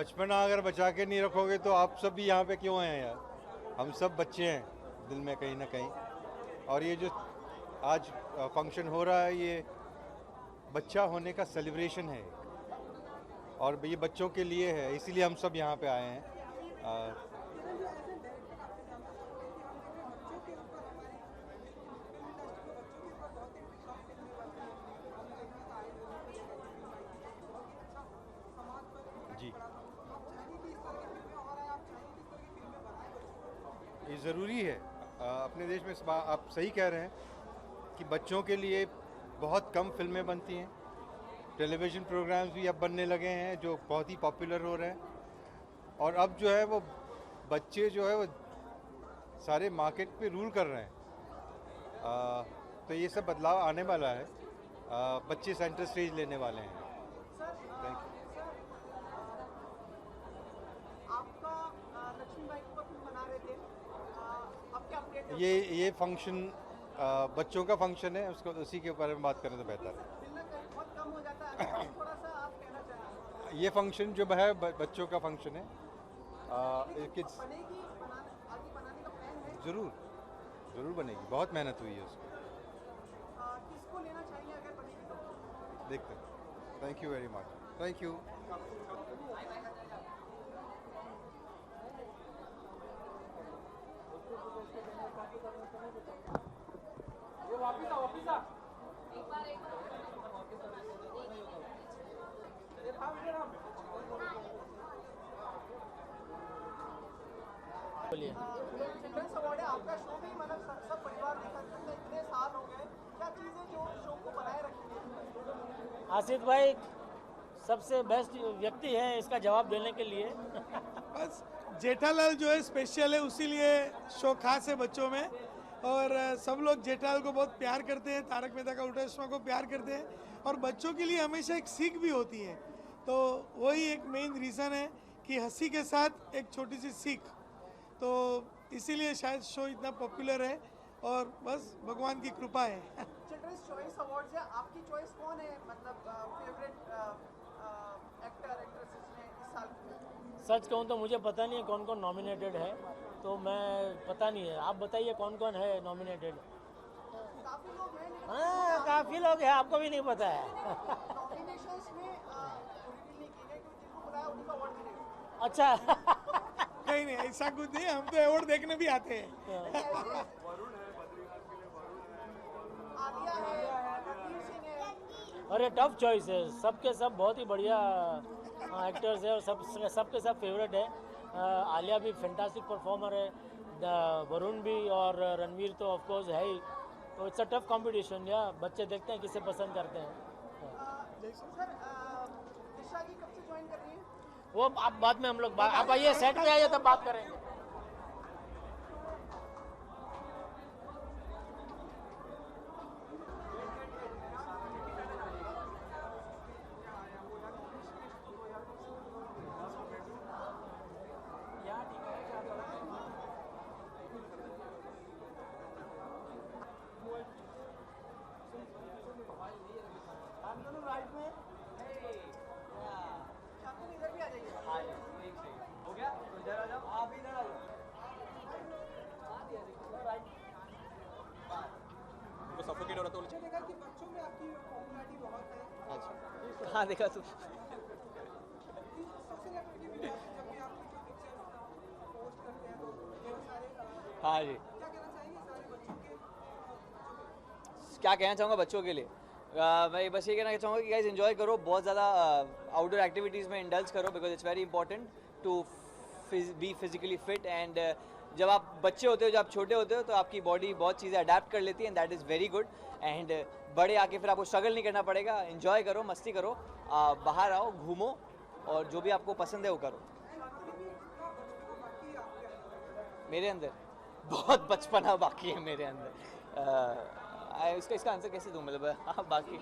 बचपना अगर बचा के नहीं रखोगे तो आप सब भी यहाँ पे क्यों आए हैं यार। हम सब बच्चे हैं दिल में कहीं ना कहीं, और ये जो आज फंक्शन हो रहा है ये बच्चा होने का सेलिब्रेशन है, और ये बच्चों के लिए है, इसीलिए हम सब यहाँ पे आए हैं। जी, ये ज़रूरी है अपने देश में। आप सही कह रहे हैं कि बच्चों के लिए बहुत कम फिल्में बनती हैं। टेलीविज़न प्रोग्राम्स भी अब बनने लगे हैं जो बहुत ही पॉपुलर हो रहे हैं, और अब जो है वो बच्चे जो है वो सारे मार्केट पे रूल कर रहे हैं। तो ये सब बदलाव आने वाला है। बच्चे सेंटर स्टेज लेने वाले हैं। Thank you. आपका लक्ष्मीबाई के ऊपर फिल्म बना रहे थे, अब क्या अपडेट है? ये फंक्शन बच्चों का फंक्शन है, उसको उसी के बारे में बात करें तो बेहतर है। फिल्म में बहुत कम हो जाता है, थोड़ा सा आप कहना चाहेंगे? ये फंक्शन जो है बच्चों का फंक्शन है। किड्स बनेगी, आगे बनाने का प्लान है? ज़रूर बनेगी, बहुत मेहनत हुई है उसमें। किसको लेना चाहिए अगर बनेगी तो? देखते हैं। Thank you very much. Thank you. बोलिए। चिल्ड्रंस अवार्ड है, आपका शो भी मतलब सब परिवार देखा करते हैं, इतने साल हो गए, क्या चीज़ें जो शो को बनाए रखी है? आसिफ भाई सबसे बेस्ट व्यक्ति है इसका जवाब देने के लिए। बस जेठालाल जो है स्पेशल है, उसीलिए शो खास है बच्चों में, और सब लोग जेठालाल को बहुत प्यार करते हैं, तारक मेहता का उल्टा चश्मा को प्यार करते हैं, और बच्चों के लिए हमेशा एक सीख भी होती है। तो वही एक मेन रीज़न है कि हंसी के साथ एक छोटी सी सीख, तो इसीलिए शायद शो इतना पॉपुलर है, और बस भगवान की कृपा है। चिल्ड्रंस चॉइस अवार्ड्स है, आपकी चॉइस कौन है, मतलब फेवरेट एक्टर एक्ट्रेसेस में इस साल? सच कहूँ तो मुझे पता नहीं है कौन कौन नॉमिनेटेड है, तो मैं पता नहीं है, आप बताइए कौन कौन है नॉमिनेटेड। काफ़ी लोग हैं लेकिन हाँ काफ़ी लोग हैं, आपको भी नहीं पता है। नॉमिनेशंस में रिवील नहीं की गए कि जिनको बुलाया उन्हीं को अवार्ड मिलेगा। अच्छा। नहीं ऐसा कुछ नहीं, हम तो अवार्ड देखने भी आते हैं। आलिया है, रणवीर सिंह है। अरे टफ चॉइस है, सबके सब बहुत ही बढ़िया एक्टर्स है, और सबके सब फेवरेट है। आलिया भी फैंटास्टिक परफॉर्मर है, वरुण भी, और रणवीर तो ऑफ कोर्स है ही। तो इट्स अ टफ कंपटीशन, या बच्चे देखते हैं किसे पसंद करते हैं। सर दिशा की कब से ज्वाइन कर रही है? वो आप बाद में हम लोग आप आइए सेट पे आइए तब बात करेंगे। इधर भी आ जाइए। हो गया तो इधर आ जाओ, आप इधर आ जाओ। उनको सफोकेट हो रहा तो देखा कि बच्चों में आपकी पॉपुलैरिटी बहुत है। अच्छा हाँ देखा तो सबसे लड़की भी जब भी आपकी कोई पिक्चर पोस्ट करते हैं तो ढेर सारे हाँ जी। क्या कहना चाहेंगे सारे बच्चों के? क्या कहना चाहूँगा बच्चों के लिए, मैं बस ये कहना चाहूँगा कि गाइस एंजॉय करो, बहुत ज़्यादा आउटडोर एक्टिविटीज़ में इंडल्ज करो, because it's very important to be physically fit. And जब आप बच्चे होते हो, जब आप छोटे होते हो, तो आपकी बॉडी बहुत चीज़ें अडेप्ट कर लेती है, and that is very good. And बड़े आके फिर आपको स्ट्रगल नहीं करना पड़ेगा, एंजॉय करो, मस्ती करो, बाहर आओ, घूमो, और जो भी आपको पसंद है वो करो। मेरे अंदर बहुत बचपना बाकी है मेरे अंदर। इसका आंसर कैसे दूँ, मतलब हाँ बाकी,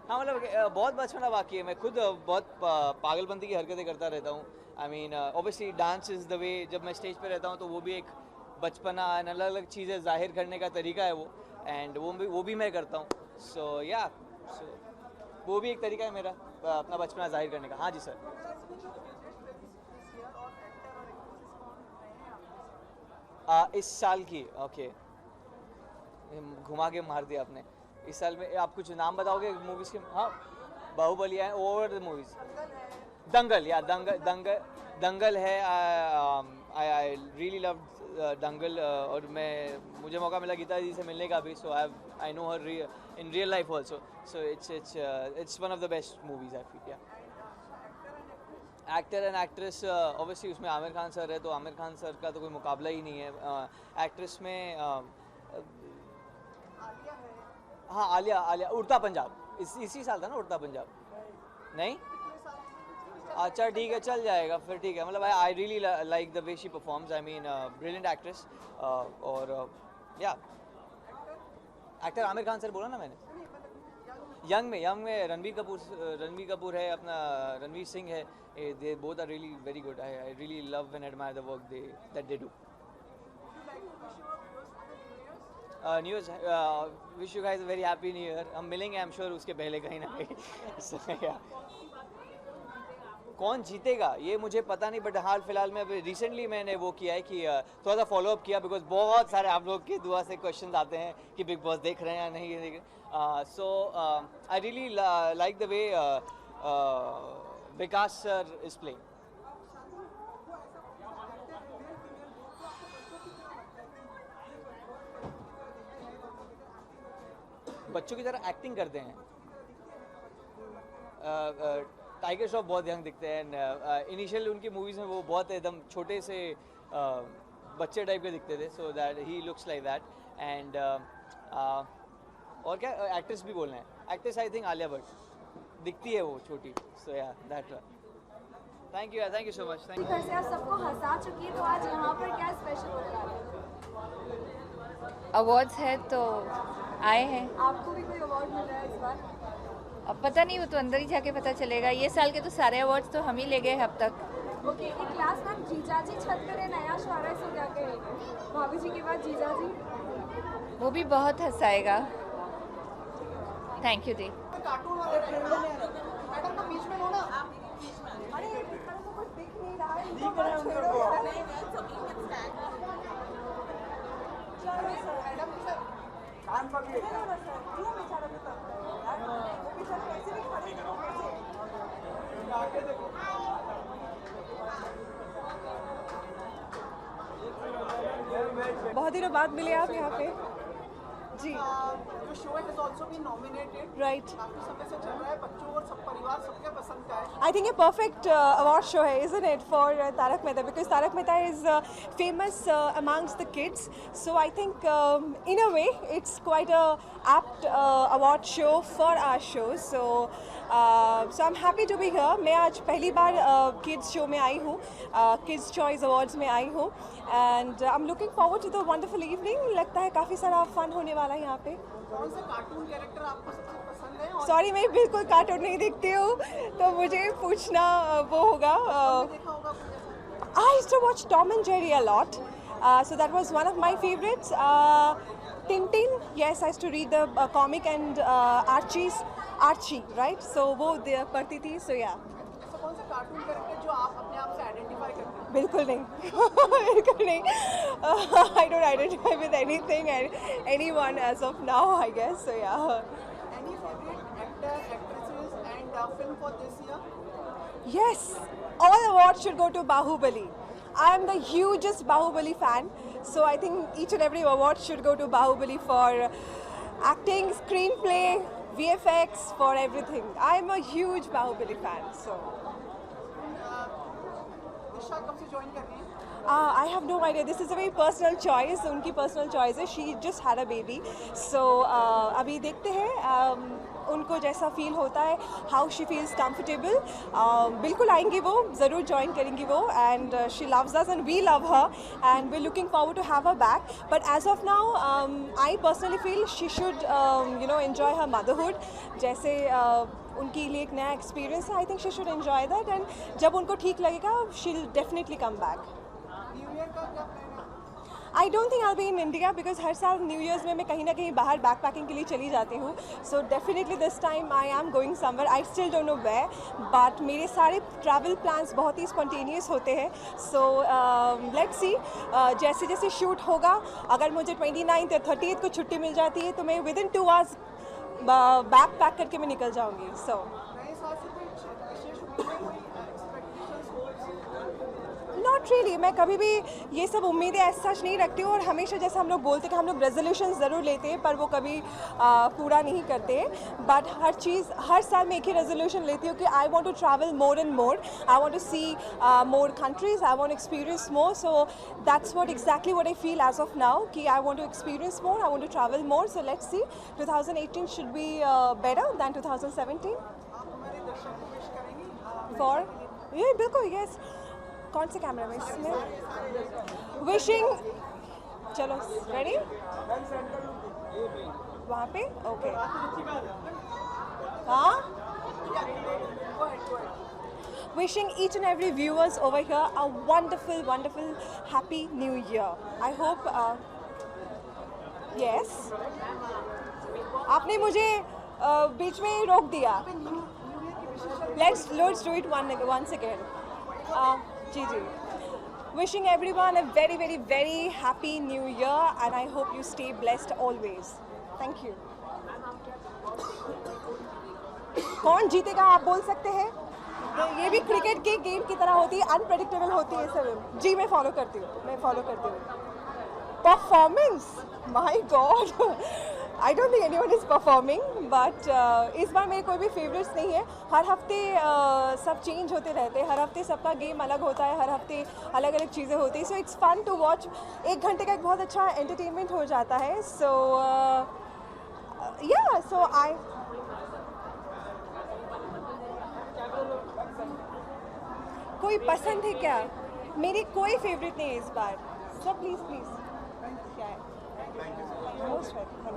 हाँ मतलब बहुत बचपना बाकी है। मैं खुद बहुत पागलपंती की हरकतें करता रहता हूँ। I mean obviously dance is the way, जब मैं स्टेज पे रहता हूँ तो वो भी एक बचपना, अलग अलग चीज़ें जाहिर करने का तरीका है वो, एंड वो भी मैं करता हूँ। सो या वो भी एक तरीका है मेरा अपना बचपना जाहिर करने का। हाँ जी सर। इस साल की ओके, घुमा के मार दिया आपने। इस साल में आप कुछ नाम बताओगे मूवीज़ के? हाँ, बाहुबली है, ओवर द मूवीज़, दंगल या दंगल है। आई रियली लव दंगल, और मुझे मौका मिला गीता जी से मिलने का भी, so I know her in real life also, so it's one of the best movies I feel. Actor and actress obviously उसमें आमिर खान सर है, तो आमिर खान सर का तो कोई मुकाबला ही नहीं है। एक्ट्रेस में हाँ, आलिया उड़ता पंजाब इसी साल था ना, उड़ता पंजाब नहीं? अच्छा ठीक है, चल जाएगा फिर, ठीक है। मतलब आई really like the way she performs, I mean brilliant actress. और या एक्टर आमिर खान सर बोला ना मैंने। यंग में रणबीर कपूर है, अपना रणवीर सिंह है, they both are really very good. I really love and admire the work that they do. New year, wish you guys a very happy new year. हम मिलेंगे आई एम श्योर उसके पहले कहीं ना कहीं। कौन जीतेगा ये मुझे पता नहीं, बट हाल फिलहाल में अभी रिसेंटली मैंने वो किया है कि थोड़ा सा फॉलो अप किया, बिकॉज बहुत सारे आप लोग की दुआ से क्वेश्चन आते हैं कि बिग बॉस देख रहे हैं या नहीं देख रहे। So I really like the way Vikas sir is playing. बच्चों की तरह एक्टिंग करते हैं। टाइगर श्रॉफ बहुत यंग दिखते हैं, इनिशियल उनकी मूवीज़ में वो बहुत एकदम छोटे से बच्चे टाइप के दिखते थे, so that he looks like that. And और क्या एक्ट्रेस भी बोलना है, actress I think Alia Bhatt दिखती है वो छोटी, सो या that. Thank you so much. Thank you. आप सबको हंसा चुकी है, तो आज यहाँ पर क्या स्पेशल होने वाला है? अवार्ड्स है तो आए हैं। आपको भी कोई अवार्ड मिल रहा है इस बार? अब पता नहीं, वो तो अंदर ही जाके पता चलेगा। ये साल के तो सारे अवार्ड्स तो हम ही ले गए अब तक। ओके, एक लास्ट बात, जीजाजी छत पर है, नया शो आ रहा है, सो क्या कहेंगे? भाभी जी के बाद जीजाजी? वो भी बहुत हंसाएगा। थैंक यू दी। कार्टून वाले मैडम को बीच में लो ना। अरे मैडम को कुछ दिख नहीं रहा है, दिख रहा है उनको। चलो सर, मैडम सर कान पकड़िए ना सर, क्यों बेचारा को तंग कर रहे हो यार? वो भी सर कैसे भी खड़े हैं आगे देखो। बहुत दिनों बाद मिले आप यहाँ पे जी। जो शो है ऑल्सो भी नॉमिनेटेड, राइट। काफी समय से चल रहा है, बच्चों और सब परिवार सबके पसंद का है। I think a perfect award show है, isn't it, for Tarak Mehta, because Tarak Mehta is famous amongst the kids. So I think in a way it's quite a apt award show for our show. So I'm happy to be here. मैं आज पहली बार kids show में आई हूँ, Kids Choice Awards में आई हूँ, and I'm looking forward to the wonderful evening. लगता है काफ़ी सारा फन होने वाला है यहाँ पे। कौन सा कार्टून कैरेक्टर आपको सबसे पसंद है? और सॉरी, मैं बिल्कुल कार्टून नहीं देखती हूँ, तो मुझे पूछना वो होगा। देखा होगा कुछ ऐसा? I used to watch Tom and Jerry a lot, so that was one of my favorites. Tintin, yes, I used to read the comic, and Archie, right? So वो पढ़ती थी, so yeah. ऐसा कौन सा कार्टून कैरेक्टर जो आप अपने आप से आइडेंटिफाई करते हैं? बिल्कुल नहीं, बिल्कुल नहीं। I don't identify with anything and anyone as of now, I guess. So yeah. Any favorite actor, actresses, and film for this year? Yes, all awards should go to Bahubali. I am the hugest Bahubali fan, so I think each and every award should go to Bahubali for acting, screenplay, VFX, for everything. I am a huge Bahubali fan, so. दिशा कब से join कर रही है? I have no idea. This is a very personal choice. उनकी personal choice है. She just had a baby. So अभी देखते हैं उनको जैसा फील होता है, how she feels comfortable. बिल्कुल आएंगी वो, ज़रूर join करेंगी वो, and she loves us and we love her, and we're looking forward to have her back. But as of now, I personally feel she should enjoy her motherhood. जैसे उनके लिए एक नया एक्सपीरियंस है. I think she should enjoy that, and जब उनको ठीक लगेगा she'll definitely come back. New year का क्या प्लान है? I I don't think I be in India because हर साल न्यू ईयर्स में मैं कहीं ना कहीं बाहर बैक पैकिंग के लिए चली जाती हूँ. So definitely this time I am going somewhere. I still don't know where, but मेरे सारे ट्रैवल प्लान्स बहुत ही स्पॉन्टेनियस होते हैं. सो लेट्स सी, जैसे जैसे शूट होगा, अगर मुझे 29th या 30th को छुट्टी मिल जाती है तो मैं with in 2 hours bag pack करके मैं निकल जाऊँगी. सो नॉट रियली, मैं कभी भी ये सब उम्मीदें ऐसा सच नहीं रखती हूँ. और हमेशा जैसे हम लोग बोलते हैं कि हम लोग रेजोल्यूशन ज़रूर लेते हैं पर वो कभी पूरा नहीं करते. बट हर साल मैं एक ही रेजोल्यूशन लेती हूँ कि I want to travel more and more. I want to see more countries. I want to experience more. So that's what exactly what I feel as of now कि I want to experience more. I want to travel more. So let's see, 2018 should be better than 2017. For ये बिल्कुल yes. कौन से camera में इसमें wishing. चलो ready, वहाँ पे ओके. हाँ, wishing each and every viewers over here a wonderful happy new year. I hope yes, आपने मुझे बीच में ही रोक दिया. Let's do it once again. Ji. Wishing everyone a very happy new year and I hope you stay blessed always. Thank you. कौन जीतेगा आप बोल सकते हैं? तो ये भी क्रिकेट के गेम की तरह होती है, अनप्रेडिक्टेबल होती है सब. जी मैं फॉलो करती हूँ. Performance, my God, I don't think anyone is performing. But इस बार मेरे कोई भी फेवरेट्स नहीं है. हर हफ्ते सब चेंज होते रहते हैं. हर हफ्ते सबका गेम अलग होता है. हर हफ्ते अलग अलग चीज़ें होती हैं. So it's fun to watch. 1 घंटे का एक बहुत अच्छा एंटरटेनमेंट हो जाता है. सो या सो आई कोई पसंद है क्या? मेरी कोई फेवरेट नहीं है इस बार. सो प्लीज़ क्या है? Most welcome.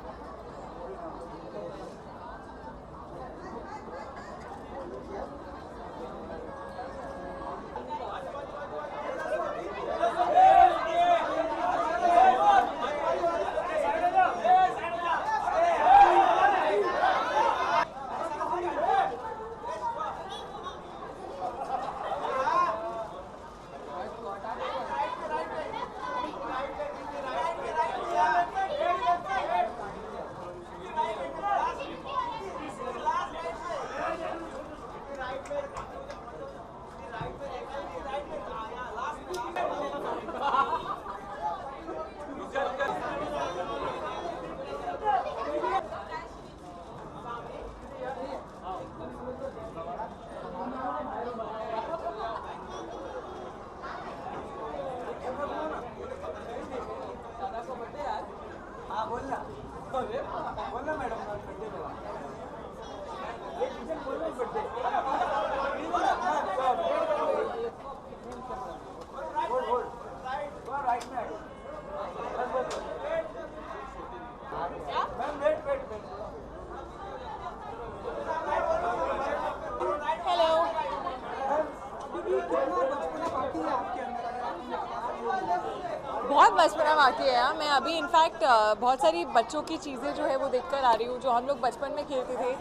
बहुत बचपना बाकी है यार. मैं अभी इनफैक्ट बहुत सारी बच्चों की चीज़ें जो है वो देख कर आ रही हूँ जो हम लोग बचपन में खेलते थे.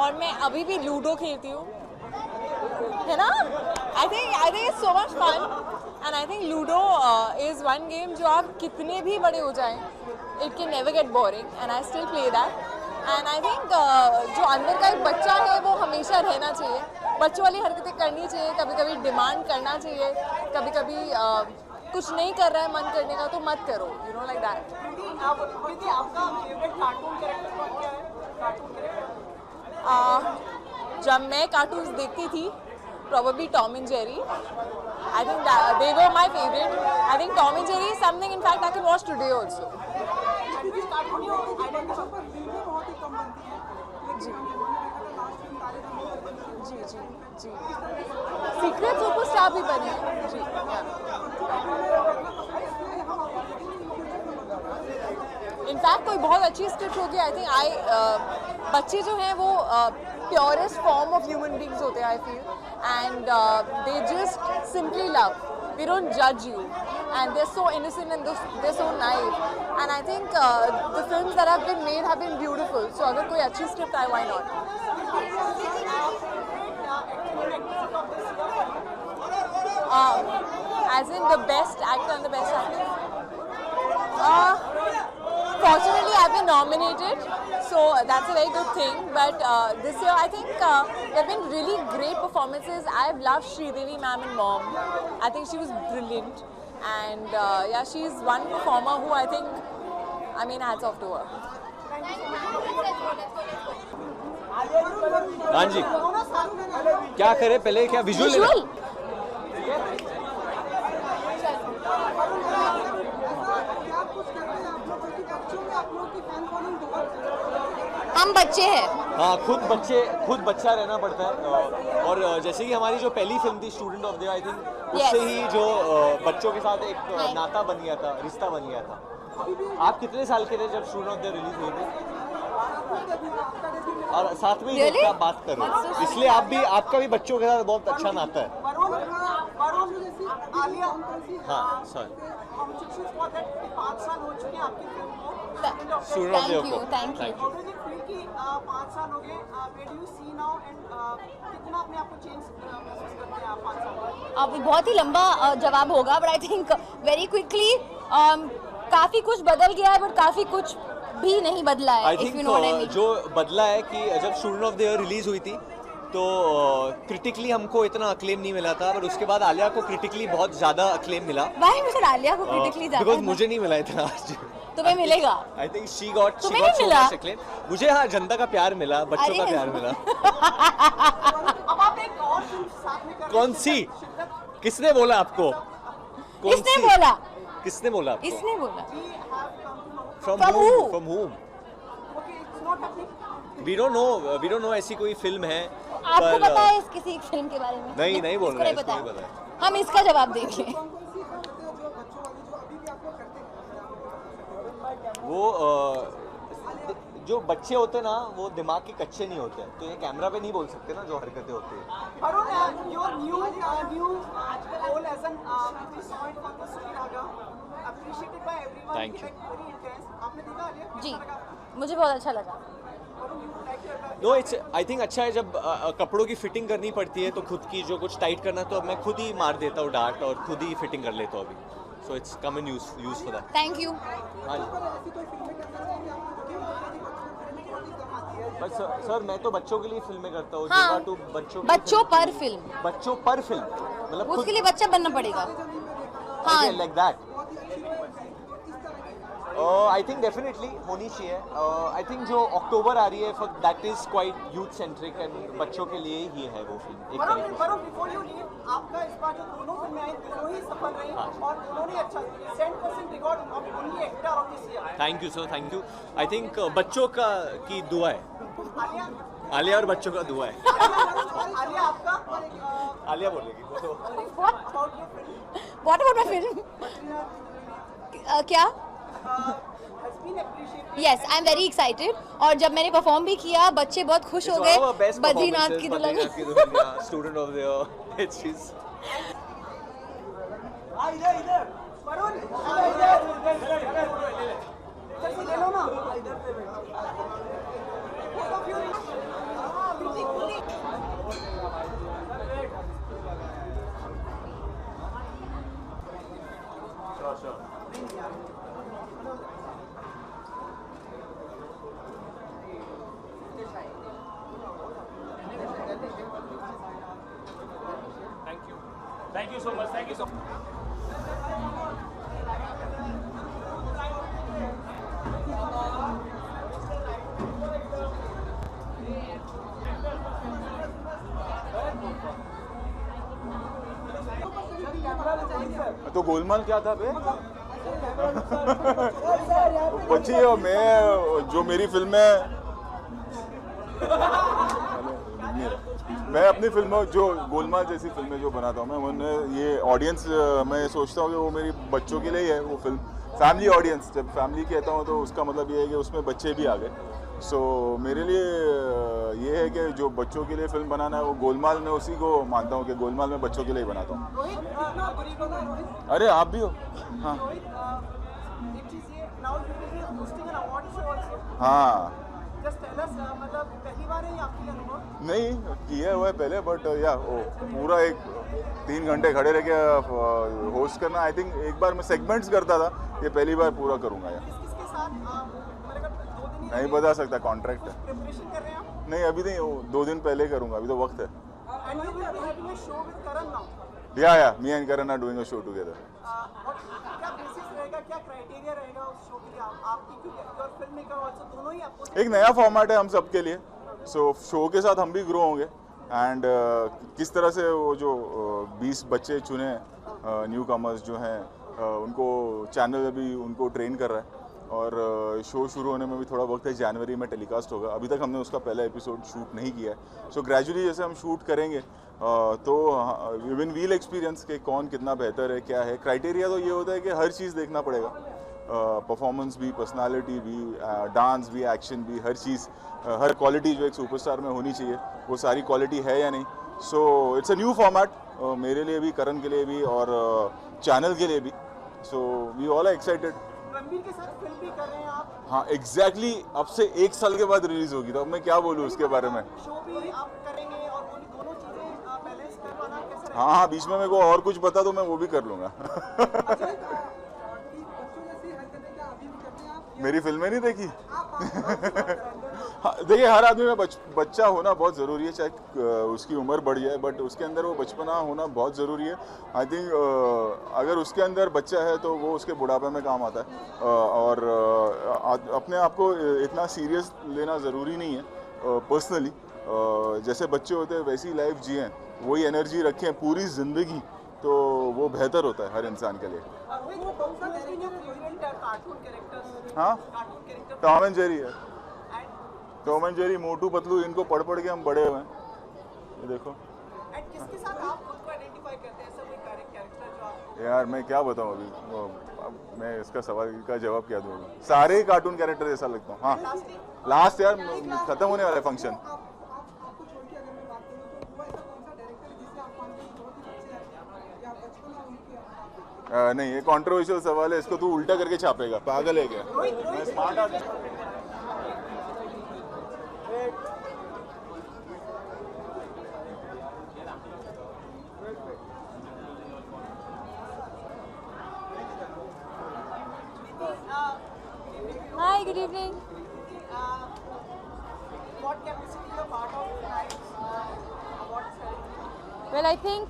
और मैं अभी भी लूडो खेलती हूँ, है ना. I think it's so much fun and I think ludo is one game जो आप कितने भी बड़े हो जाएं, it can never get boring and I still play that. And I think जो अंदर का एक बच्चा है वो हमेशा रहना चाहिए. बच्चों वाली हरकतें करनी चाहिए. कभी कभी डिमांड करना चाहिए. कभी कभी कुछ नहीं कर रहा है मन करने का तो मत करो. You know like that. आपका फेवरेट कार्टून कैरेक्टर कौन क्या है? जब मैं कार्टून्स देखती थी probably Tom and Jerry. I think that they were my favorite. I think Tom and Jerry is something in fact I can watch today also. जी. Secret Superstar भी बनी जी. इनफैक्ट कोई बहुत अच्छी स्क्रिप्ट होगी. आई थिंक बच्चे जो हैं वो purest form of human beings होते हैं I feel. And they just simply love. They don't जज you. and they're so innocent and they're so naive. And I think the films that have been made have been beautiful. So अगर कोई अच्छी script आए, why not? As in the best actor and the best actress. Fortunately, I've been nominated, so that's a very good thing. But this year, I think there have been really great performances. I've loved Sridevi ma'am in Mom. I think she was brilliant, and yeah, she's one performer who I think, I mean, hats off to her. हाँ जी, क्या करें पहले, क्या visual हम बच्चे हैं। हाँ, खुद बच्चा रहना पड़ता है। और जैसे कि हमारी जो पहली फिल्म थी student of the year, I think उससे ही जो बच्चों के साथ एक नाता बन गया था, रिश्ता बन गया था। आप कितने साल के थे जब student of the year release हुई थी? और साथ में ही आप बात कर रहे हो, इसलिए आपका भी बच्चों के साथ बहुत अच्छा नाता है। हाँ, सॉरी। Thank you. अब बहुत ही लंबा जवाब होगा, but I think very quickly काफी कुछ बदल गया है, बट काफी कुछ भी नहीं बदला है। आई थिंक जो बदला है कि जब student of the year release हुई थी तो क्रिटिकली हमको इतना अक्लेम नहीं मिला था, पर उसके बाद आलिया को क्रिटिकली बहुत ज्यादा अक्लेम मिला। भाई मुझे आलिया को क्रिटिकली ज्यादा, बिकॉज़ मुझे नहीं मिला इतना आज। तुम्हें मिलेगा। I think she got so much acclaim। मुझे हाँ, जनता का प्यार मिला, बच्चों का प्यार मिला। अब आप एक और फिल्म साथ में कर रहे हैं। कौन सी? किसने बोला आपको? किसने बोला? किसने बोला आपको? इसने बोला। From whom? Okay, it's not happening. We don't know ऐसी कोई फिल्म है। आपको पता है इस किसी फिल्म के बारे में? नहीं बोल रहे हैं, पता इसको नहीं पता है। हम इसका जवाब देंगे। वो जो बच्चे होते हैं ना, वो दिमाग के कच्चे नहीं होते हैं, तो ये कैमरा पे नहीं बोल सकते ना जो हरकतें होती हैं। Varun, your new role as an point on the Suryaga, appreciated by everyone. Thank you. Like, very intense. आपने देखा आलिया? जी, मुझे बहुत अच्छा लगा। नो, इट्स आई थिंक अच्छा है जब कपड़ों की फिटिंग करनी पड़ती है तो खुद की जो कुछ टाइट करना, तो मैं खुद ही मार देता हूँ डार्ट और खुद ही फिटिंग कर लेता हूँ अभी। So it's come in use for that. Thank you. हाँ जी। बस सर, मैं तो बच्चों के लिए फिल्में करता हूँ। हाँ, बच्चों पर फिल्म मतलब उसके लिए बच्चा बनना पड़ेगा। हाँ, like that. I think definitely होनी चाहिए। आई थिंक जो अक्टूबर आ रही है, for that is quite youth centric and बच्चों के लिए ही है वो फिल्म एक तरीके से। Before you leave, आपका इस बार जो दोनों फिल्में आई दोनों ही सफल रही और दोनों ने अच्छा 100% record of only actor of this year. Thank you sir, thank you. I think बच्चों का की दुआ है, आलिया और बच्चों का दुआ है। आलिया आपका आलिया बोलेगी तो। What about my film? क्या? Yes, I am very excited. और जब मैंने परफॉर्म भी किया, बच्चे बहुत खुश हो गए। बद्रीनाथ की दुल्हन, student of the year, it's Varun ले लो ना। Thank you so much. तो गोलमाल क्या था बे? बच्ची हो, मैं जो मेरी फिल्म है, मैं अपनी फिल्मों जो गोलमाल जैसी फिल्में जो बनाता हूँ मैं ये ऑडियंस मैं सोचता हूँ कि वो मेरी बच्चों के लिए ही है वो फिल्म। फैमिली ऑडियंस, जब फैमिली कहता हूँ तो उसका मतलब ये है कि उसमें बच्चे भी आ गए। सो मेरे लिए ये है कि जो बच्चों के लिए फिल्म बनाना है वो गोलमाल में उसी को मानता हूँ कि गोलमाल में बच्चों के लिए ही बनाता हूँ। रोहित, अरे आप भी हो? हाँ एक चीज़ ये now you will be hosting an award show also. हाँ Just tell us, मतलब पहली बार है ये आपके अनुभव? नहीं किया हुआ है पहले, बट या पूरा एक 3 घंटे खड़े रह के होस्ट करना, आई थिंक एक बार मैं सेगमेंट्स करता था, ये पहली बार पूरा करूँगा यार। किसके साथ मेरे को 2 दिन नहीं बता सकता, कॉन्ट्रैक्ट है। प्रिपरेशन कर रहे हैं आप? नहीं अभी नहीं, 2 दिन पहले करूँगा, अभी तो वक्त है। And you will be having a show with Karan now. Yeah me and Karan are doing a show together. क्या बेसिस रहेगा, क्या क्राइटेरिया रहेगा उस शो के लिए आपकी, क्योंकि योर फिल्म मेकर ऑल्सो दोनों ही आपको एक नया फॉर्मेट है हम सब के लिए, सो शो के साथ हम भी ग्रो होंगे एंड किस तरह से वो जो 20 बच्चे चुने न्यू कमर्स जो हैं उनको चैनल अभी उनको ट्रेन कर रहा है और शो शुरू होने में भी थोड़ा वक्त है, जनवरी में टेलीकास्ट होगा। अभी तक हमने उसका पहला एपिसोड शूट नहीं किया है, सो ग्रेजुअली जैसे हम शूट करेंगे तो इवन वील एक्सपीरियंस के कौन कितना बेहतर है क्या है। क्राइटेरिया तो ये होता है कि हर चीज़ देखना पड़ेगा, परफॉर्मेंस भी, पर्सनालिटी भी, डांस भी, एक्शन भी, हर चीज़, हर क्वालिटी जो एक सुपरस्टार में होनी चाहिए वो सारी क्वालिटी है या नहीं। So it's a new format मेरे लिए भी, करण के लिए भी और चैनल के लिए भी। So we all are excited. Ranveer के साथ फिल्म भी कर रहे हैं आप? हाँ एग्जैक्टली, अब से 1 साल के बाद रिलीज होगी, तो अब मैं क्या बोलूँ उसके बारे में। शो भी आप करेंगे और वो दोनों चीज़ें बैलेंस कर पाना कैसे रहेगा? हाँ बीच में मेरे को और कुछ बता तो मैं वो भी कर लूँगा। मेरी फिल्में नहीं देखी? हाँ देखिए, हर आदमी में बच्चा होना बहुत ज़रूरी है, चाहे उसकी उम्र बढ़ जाए, बट उसके अंदर वो बचपना होना बहुत ज़रूरी है। आई थिंक अगर उसके अंदर बच्चा है तो वो उसके बुढ़ापे में काम आता है और अपने आप को इतना सीरियस लेना ज़रूरी नहीं है। पर्सनली जैसे बच्चे होते हैं वैसी लाइफ जिएं, वही एनर्जी रखें पूरी ज़िंदगी, तो वो बेहतर होता है हर इंसान के लिए। हाँ टॉम एंड जेरी है, Tom and Jerry, Motu Patlu, इनको पढ़ पढ़ के हम बड़े हुए हैं, ये देखो। किसके साथ आप खुद को आइडेंटिफाई करते हैं, सब एक कैरेक्टर जो आप? यार मैं क्या बताऊँ अभी, अब मैं इसका सवाल का जवाब क्या दूँ? सारे ही कार्टून कैरेक्टर जैसा लगता हूँ। हाँ लास्ट यार खत्म होने वाला है फंक्शन। नहीं ये कंट्रोवर्शियल सवाल है, इसको तू उल्टा करके छापेगा, पागल है क्या? मैं स्मार्ट आदमी। Hi, good evening. What capacity you are part of tonight's award ceremony? Well, I think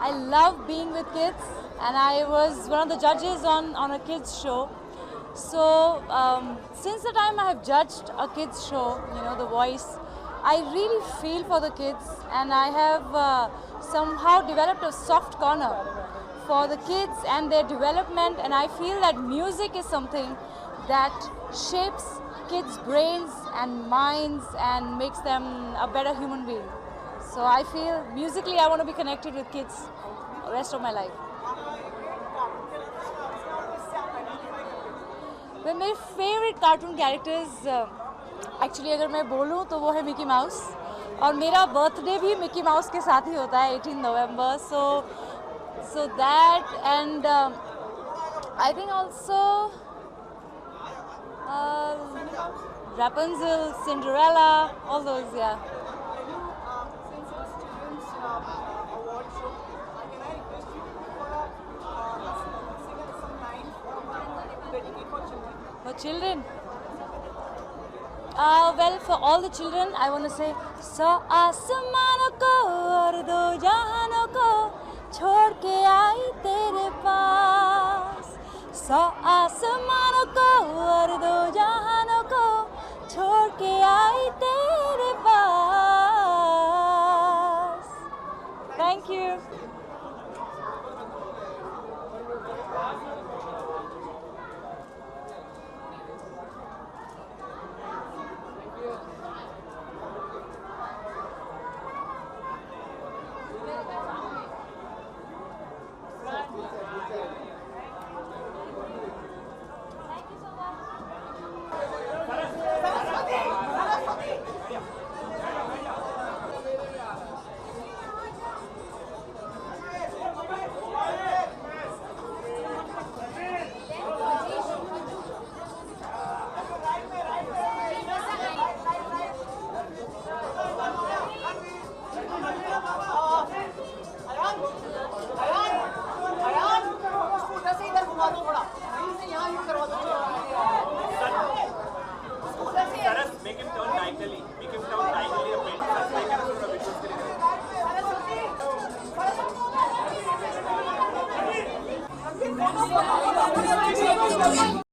I love being with kids, and I was one of the judges on a kids show. So since the time I have judged a kids show, you know, The Voice, I really feel for the kids, and I have somehow developed a soft corner for the kids and their development, and I feel that music is something that shapes kids' brains and minds and makes them a better human being. So I feel musically I want to be connected with kids the rest of my life. Well, my favorite cartoon characters actually अगर मैं बोलूँ तो वो है Mickey mouse, और मेरा birthday भी Mickey mouse के साथ ही होता है 18 नवंबर, so that, and I think also Rapunzel, Cinderella, all those, yeah. Since it's children's award show, can I request you for sing some lines dedicate for children? For children? Well, for all the children, I want to say, सौ आसमानों को और 2 जहानों को छोड़ के आई तेरे पास, 100 आसमानों को और 2